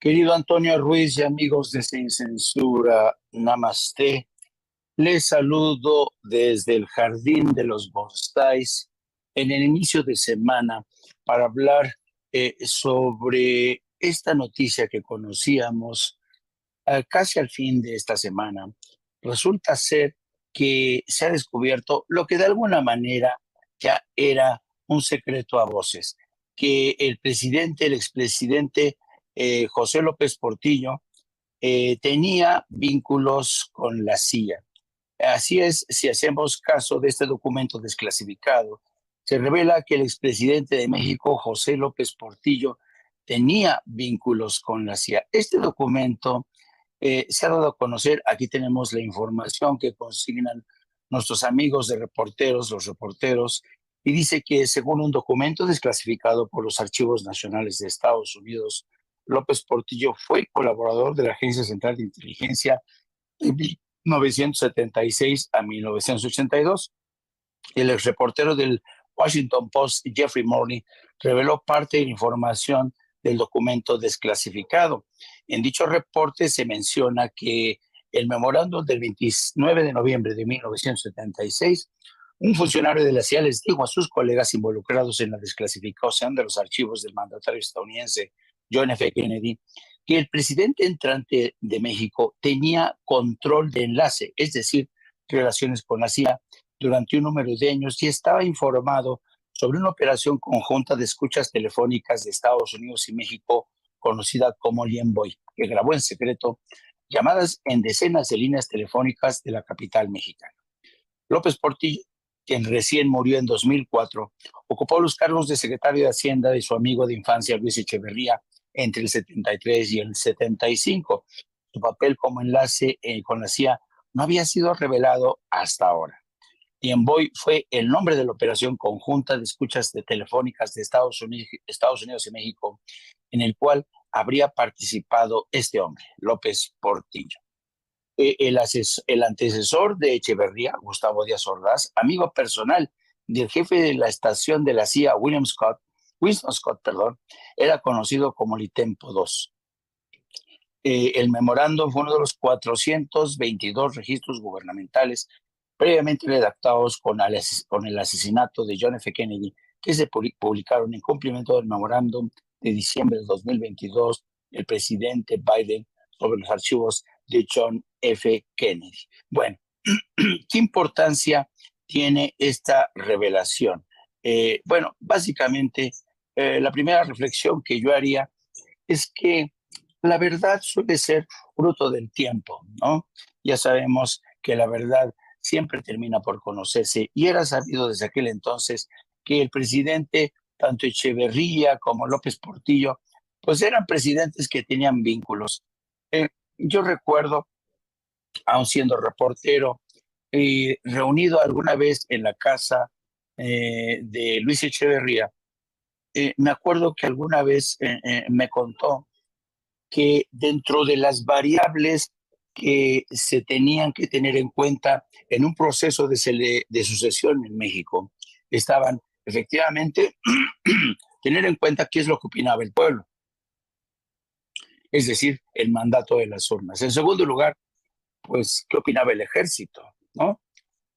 Querido Antonio Ruiz y amigos de Sin Censura, Namaste. Les saludo desde el Jardín de los Bonsais en el inicio de semana para hablar sobre esta noticia que conocíamos casi al fin de esta semana. Resulta ser que se ha descubierto lo que de alguna manera ya era un secreto a voces, que el expresidente José López Portillo tenía vínculos con la CIA. Así es, si hacemos caso de este documento desclasificado, se revela que el expresidente de México, José López Portillo, tenía vínculos con la CIA. Este documento se ha dado a conocer, aquí tenemos la información que consignan nuestros amigos de reporteros, los reporteros, y dice que según un documento desclasificado por los Archivos Nacionales de Estados Unidos, López Portillo fue colaborador de la Agencia Central de Inteligencia de 1976 a 1982. El ex reportero del Washington Post, Jeffrey Morley, reveló parte de la información del documento desclasificado. En dicho reporte se menciona que el memorándum del 29 de noviembre de 1976, un funcionario de la CIA les dijo a sus colegas involucrados en la desclasificación de los archivos del mandatario estadounidense John F. Kennedy que el presidente entrante de México tenía control de enlace, es decir, relaciones con la CIA, durante un número de años y estaba informado sobre una operación conjunta de escuchas telefónicas de Estados Unidos y México, conocida como Lienboy, que grabó en secreto llamadas en decenas de líneas telefónicas de la capital mexicana. López Portillo, quien recién murió en 2004, ocupó los cargos de secretario de Hacienda de su amigo de infancia Luis Echeverría entre el 73 y el 75. Su papel como enlace con la CIA no había sido revelado hasta ahora. Lienboy fue el nombre de la operación conjunta de escuchas de telefónicas de Estados Unidos y México, en el cual habría participado este hombre, López Portillo. El antecesor de Echeverría, Gustavo Díaz Ordaz, amigo personal del jefe de la estación de la CIA, Winston Scott, era conocido como Litempo II. El memorándum fue uno de los 422 registros gubernamentales previamente redactados con el asesinato de John F. Kennedy, que se publicaron en cumplimiento del memorándum de diciembre de 2022 del presidente Biden sobre los archivos de John F. Kennedy. Bueno, ¿qué importancia tiene esta revelación? Bueno, básicamente, la primera reflexión que yo haría es que la verdad suele ser fruto del tiempo, ¿no? Ya sabemos que la verdad siempre termina por conocerse y era sabido desde aquel entonces que el presidente, tanto Echeverría como López Portillo, pues eran presidentes que tenían vínculos. Yo recuerdo, aún siendo reportero, reunido alguna vez en la casa de Luis Echeverría, me acuerdo que alguna vez me contó que dentro de las variables que se tenían que tener en cuenta en un proceso de sucesión en México, estaban efectivamente tener en cuenta qué es lo que opinaba el pueblo, es decir, el mandato de las urnas. En segundo lugar, pues, qué opinaba el ejército, ¿no?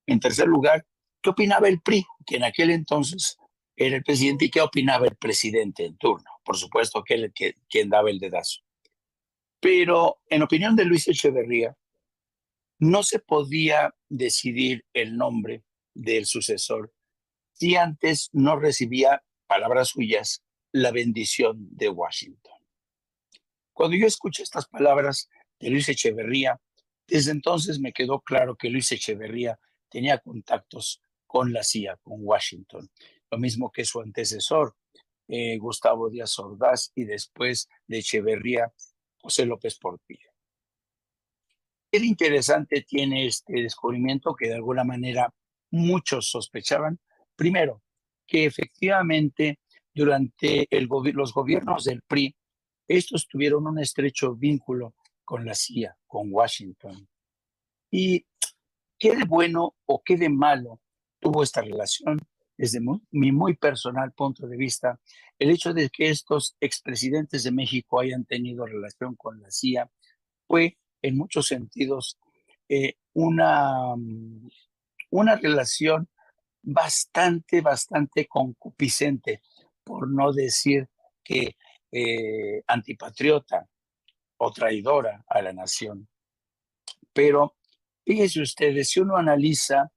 En tercer lugar, qué opinaba el PRI, que en aquel entonces era el presidente, y qué opinaba el presidente en turno. Por supuesto que él quien daba el dedazo. Pero en opinión de Luis Echeverría, no se podía decidir el nombre del sucesor si antes no recibía, palabras suyas, la bendición de Washington. Cuando yo escuché estas palabras de Luis Echeverría, desde entonces me quedó claro que Luis Echeverría tenía contactos con la CIA, con Washington, lo mismo que su antecesor, Gustavo Díaz Ordaz, y después de Echeverría, José López Portillo. ¿Qué de interesante tiene este descubrimiento que de alguna manera muchos sospechaban? Primero, que efectivamente durante los gobiernos del PRI, estos tuvieron un estrecho vínculo con la CIA, con Washington. ¿Y qué de bueno o qué de malo tuvo esta relación? desde mi muy personal punto de vista, el hecho de que estos expresidentes de México hayan tenido relación con la CIA fue en muchos sentidos una relación bastante concupiscente, por no decir que antipatriota o traidora a la nación. Pero fíjense ustedes, si uno analiza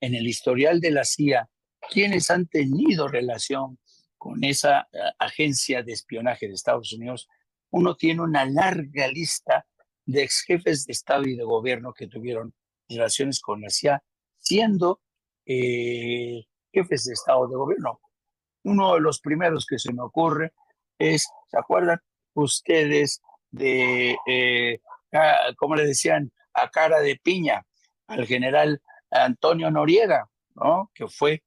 en el historial de la CIA quienes han tenido relación con esa agencia de espionaje de Estados Unidos, uno tiene una larga lista de ex jefes de Estado y de gobierno que tuvieron relaciones con la CIA, siendo jefes de Estado de gobierno. Uno de los primeros que se me ocurre es, ¿se acuerdan ustedes de, cómo le decían, a cara de piña, al general Antonio Noriega, ¿no? Que fue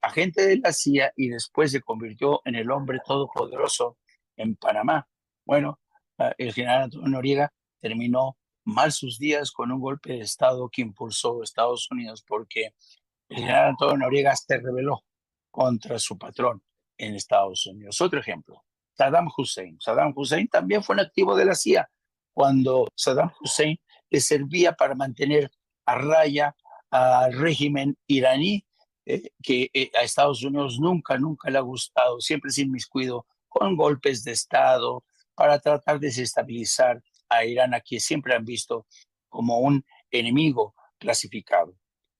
agente de la CIA y después se convirtió en el hombre todopoderoso en Panamá? Bueno, el general Antonio Noriega terminó mal sus días con un golpe de Estado que impulsó Estados Unidos porque el general Antonio Noriega se rebeló contra su patrón en Estados Unidos. Otro ejemplo, Saddam Hussein. Saddam Hussein también fue un activo de la CIA cuando Saddam Hussein le servía para mantener a raya al régimen iraní, que a Estados Unidos nunca le ha gustado, siempre se inmiscuido con golpes de Estado para tratar de desestabilizar a Irán, a quien siempre han visto como un enemigo clasificado.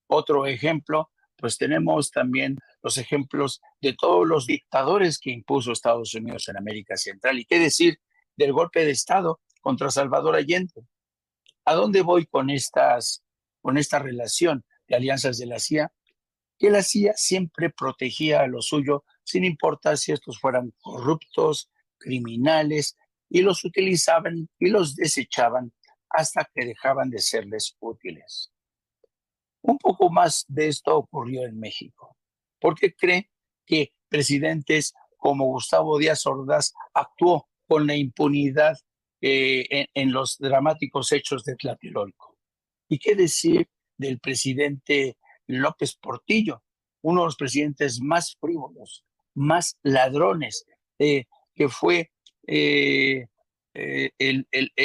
Otro ejemplo, pues tenemos también los ejemplos de todos los dictadores que impuso Estados Unidos en América Central. ¿Y qué decir del golpe de Estado contra Salvador Allende? ¿A dónde voy con esta relación de alianzas de la CIA? Que la CIA siempre protegía a lo suyo, sin importar si estos fueran corruptos, criminales, y los utilizaban y los desechaban hasta que dejaban de serles útiles. Un poco más de esto ocurrió en México. ¿Por qué cree que presidentes como Gustavo Díaz Ordaz actuó con la impunidad en los dramáticos hechos de Tlatelolco? ¿Y qué decir del presidente López Portillo, uno de los presidentes más frívolos, más ladrones, que fue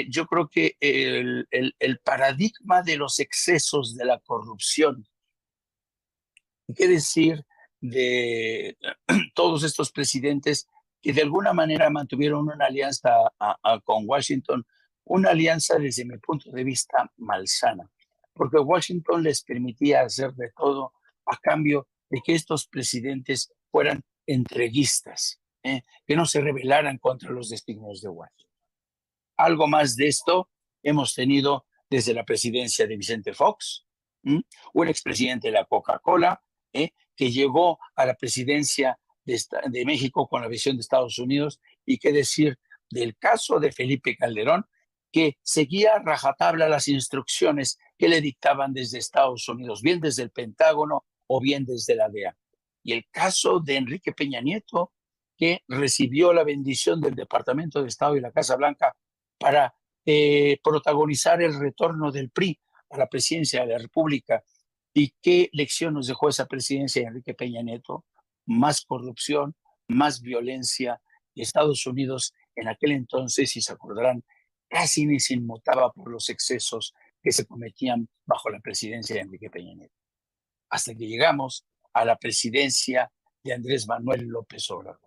yo creo que el paradigma de los excesos de la corrupción? ¿Qué decir de todos estos presidentes que de alguna manera mantuvieron una alianza con Washington, una alianza desde mi punto de vista malsana? Porque Washington les permitía hacer de todo a cambio de que estos presidentes fueran entreguistas, que no se rebelaran contra los designios de Washington. Algo más de esto hemos tenido desde la presidencia de Vicente Fox, un expresidente de la Coca-Cola, que llegó a la presidencia de México con la visión de Estados Unidos. Y qué decir del caso de Felipe Calderón, que seguía a rajatabla las instrucciones que le dictaban desde Estados Unidos, bien desde el Pentágono o bien desde la DEA. Y el caso de Enrique Peña Nieto, que recibió la bendición del Departamento de Estado y la Casa Blanca para protagonizar el retorno del PRI a la presidencia de la República. ¿Y qué lección nos dejó esa presidencia de Enrique Peña Nieto? Más corrupción, más violencia. Y Estados Unidos en aquel entonces, si se acordarán, casi ni se inmutaba por los excesos que se cometían bajo la presidencia de Enrique Peña Nieto. Hasta que llegamos a la presidencia de Andrés Manuel López Obrador.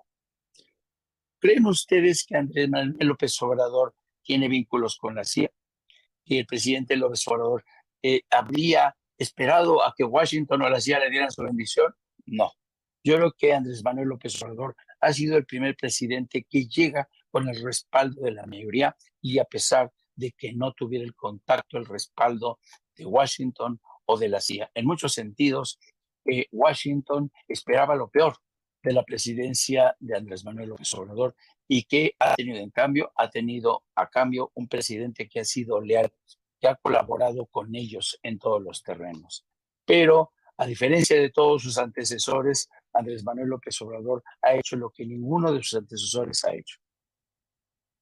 ¿Creen ustedes que Andrés Manuel López Obrador tiene vínculos con la CIA? ¿Que el presidente López Obrador habría esperado a que Washington o la CIA le dieran su bendición? No. Yo creo que Andrés Manuel López Obrador ha sido el primer presidente que llega con el respaldo de la mayoría, y a pesar de que no tuviera el contacto, el respaldo de Washington o de la CIA. En muchos sentidos, Washington esperaba lo peor de la presidencia de Andrés Manuel López Obrador. ¿Y qué ha tenido en cambio? Ha tenido a cambio un presidente que ha sido leal, que ha colaborado con ellos en todos los terrenos. Pero, a diferencia de todos sus antecesores, Andrés Manuel López Obrador ha hecho lo que ninguno de sus antecesores ha hecho: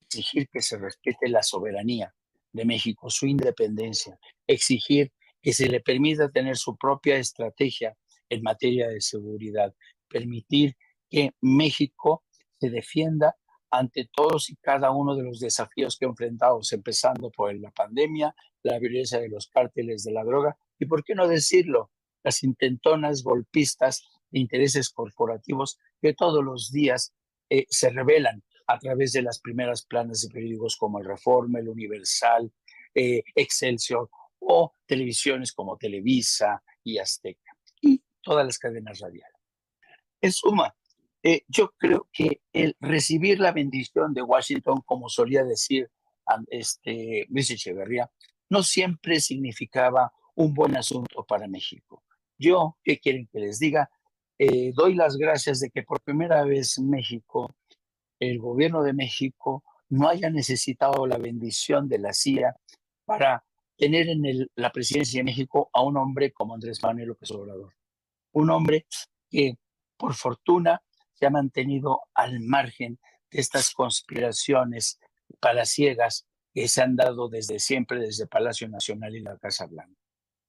exigir que se respete la soberanía de México, su independencia, exigir que se le permita tener su propia estrategia en materia de seguridad, permitir que México se defienda ante todos y cada uno de los desafíos que enfrentamos, empezando por la pandemia, la violencia de los cárteles de la droga y, ¿por qué no decirlo?, las intentonas golpistas de intereses corporativos que todos los días se revelan a través de las primeras planas de periódicos como el Reforma, el Universal, Excelsior o televisiones como Televisa y Azteca y todas las cadenas radiales. En suma, yo creo que el recibir la bendición de Washington, como solía decir Luis Echeverría, no siempre significaba un buen asunto para México. Yo, ¿qué quieren que les diga? Doy las gracias de que por primera vez México, el gobierno de México, no haya necesitado la bendición de la CIA para tener en la presidencia de México a un hombre como Andrés Manuel López Obrador. Un hombre que, por fortuna, se ha mantenido al margen de estas conspiraciones palaciegas que se han dado desde siempre, desde Palacio Nacional y la Casa Blanca.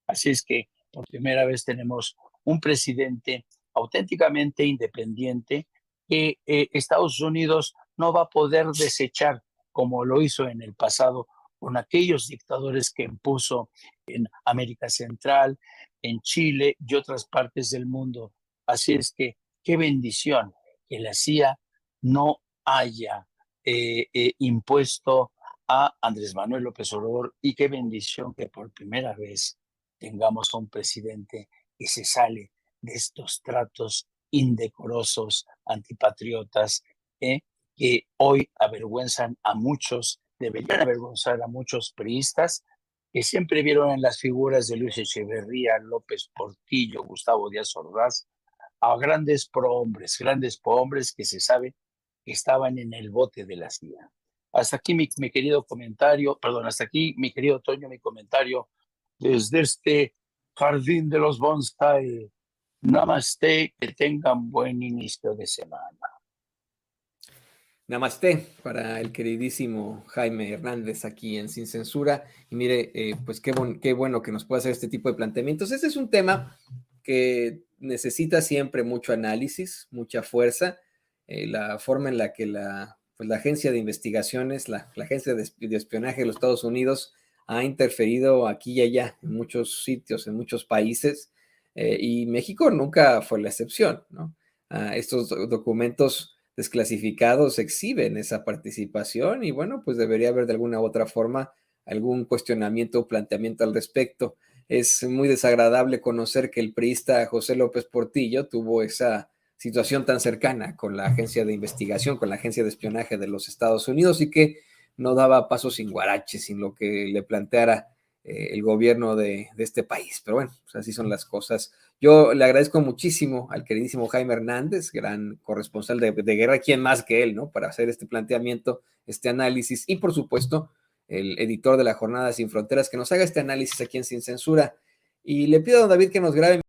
Así es que por primera vez tenemos un presidente auténticamente independiente que Estados Unidos no va a poder desechar como lo hizo en el pasado con aquellos dictadores que impuso en América Central, en Chile y otras partes del mundo. Así es que qué bendición que la CIA no haya impuesto a Andrés Manuel López Obrador y qué bendición que por primera vez tengamos a un presidente que se sale de estos tratos indecorosos, antipatriotas, que hoy avergüenzan a muchos, deberían avergonzar a muchos priistas que siempre vieron en las figuras de Luis Echeverría, López Portillo, Gustavo Díaz Ordaz, a grandes prohombres que se sabe que estaban en el bote de la CIA. Hasta aquí mi querido comentario, perdón, hasta aquí mi querido Toño, mi comentario desde este jardín de los bonsai. Namaste, que tengan buen inicio de semana. Namaste para el queridísimo Jaime Hernández aquí en Sin Censura. Y mire, pues qué bueno que nos pueda hacer este tipo de planteamientos. Este es un tema que necesita siempre mucho análisis, mucha fuerza. La forma en la que la agencia de investigaciones, la agencia de espionaje de los Estados Unidos ha interferido aquí y allá en muchos sitios, en muchos países, y México nunca fue la excepción, ¿no? Estos documentos desclasificados exhiben esa participación y bueno, pues debería haber de alguna u otra forma algún cuestionamiento o planteamiento al respecto. Es muy desagradable conocer que el priista José López Portillo tuvo esa situación tan cercana con la agencia de investigación, con la agencia de espionaje de los Estados Unidos y que no daba paso sin guarache, sin lo que le planteara el gobierno de este país. Pero bueno, pues así son las cosas. Yo le agradezco muchísimo al queridísimo Jaime Hernández, gran corresponsal de guerra, quién más que él, ¿no? Para hacer este planteamiento, este análisis y por supuesto el editor de la Jornada Sin Fronteras que nos haga este análisis aquí en Sin Censura. Y le pido a don David que nos grabe